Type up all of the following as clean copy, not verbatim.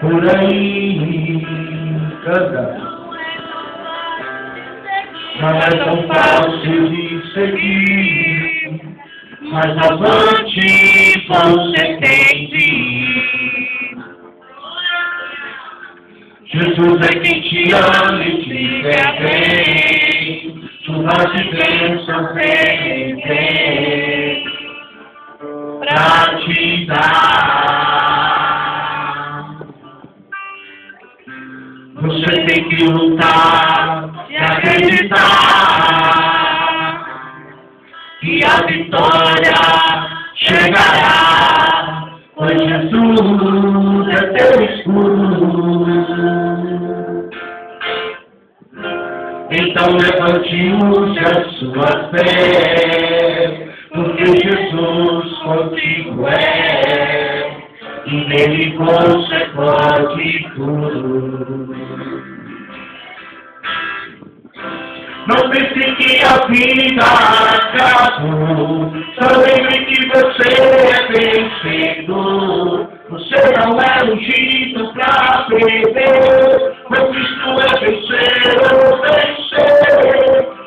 por aí, canta. Não é tão fácil de seguir, mas avante você tem de ir. Jesus é quem te ama e te quer bem, chuvas de bênçãos Ele tem pra te dar. Você tem que lutar e acreditar que a vitória chegará, pois Jesus é teu escudo. Então levante-se a sua fé, porque Jesus contigo é, e nele você pode tudo. Não pense que a vida acabou, só lembre que você é vencedor. Você não é ungido pra perder, mas Cristo é vencer.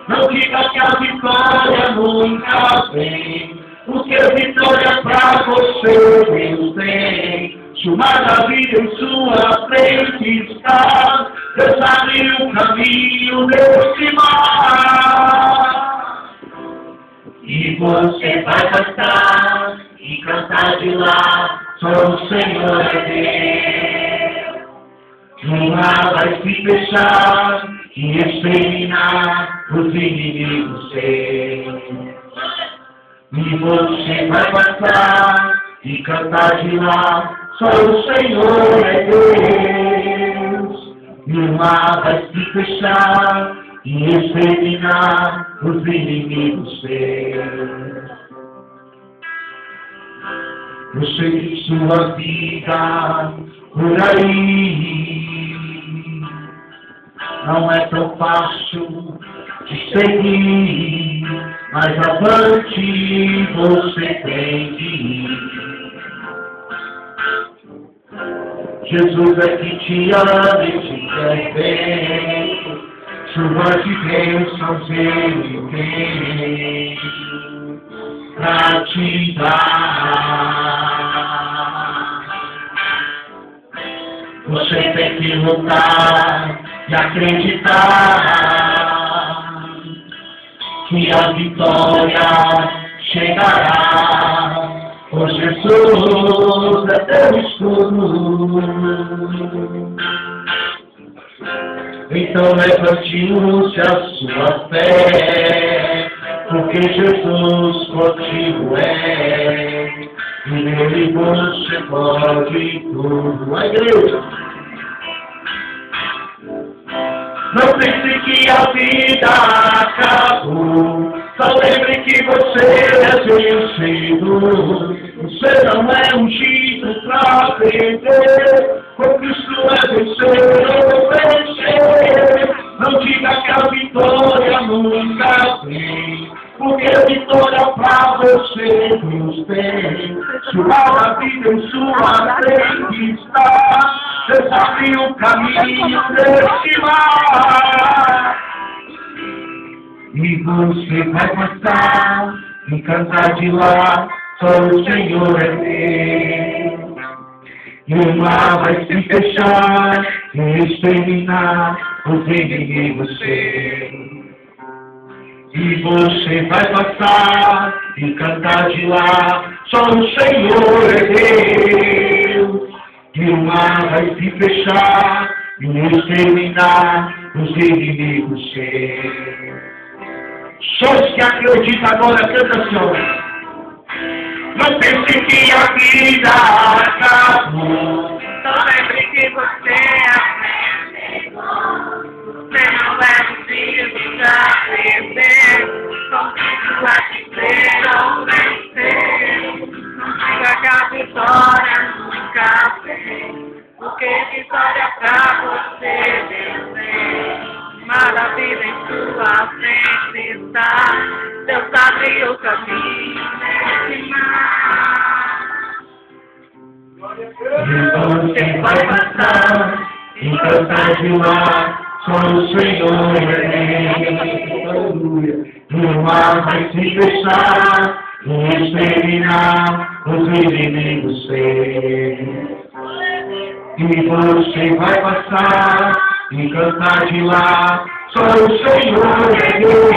Não diga que a vitória nunca vem, porque a vitória pra você Deus tem. Se o maravilha em sua frente está, Deus abriu o caminho desse mar. E você vai cantar e cantar de lá, só o Senhor é Deus. Nunca vai se fechar e exterminar os inimigos seus. E você vai passar e cantar de lá, só o Senhor é Deus. Nunca vai se fechar e exterminar os inimigos seus. Eu sei que sua vida por aí não é tão fácil de seguir, mas avante você tem de ir. Jesus é que te ama e te quer bem, chuvas de bênçãos Ele tem pra te dar. Você tem que lutar e acreditar que a vitória chegará, pois Jesus é teu escudo. Então levante-se a sua fé, porque Jesus contigo é, e nele você pode tudo. A igreja, não pense que a vida acabou, só lembre que você é vencedor. Você não é ungido pra perder, com Cristo é vencer. Não diga que a vitória nunca vem, porque a vitória pra você Deus tem. Sua vida em sua frente está, Deus abriu o caminho desse mar. E você vai passar e cantar de lá, só o Senhor é Deus. E o mar vai se fechar e exterminar os inimigos seus. E você vai passar e cantar de lá, só o Senhor é Deus. E o mar vai se fechar e exterminar os inimigos seus. Só os que acreditam agora, canta, Senhor. Não pense que a vida acabou, só lembre que você é vencedor. Você não é ungido pra perder, contigo a dizer ou vencer. Não diga que a vitória nunca vem, porque vitória pra você Deus tem. Maravilha em sua frente está, Deus abriu o caminho nesse mar. Você vai passar e cantar de lá, só o Senhor é Rei. Aleluia. E o mar vai se fechar e exterminar os inimigos seus. E você vai passar e cantar de lá, só o Senhor é Deus.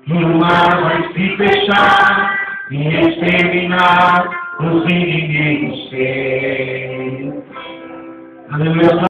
E o mar vai se fechar e exterminar os inimigos seus. Aleluia.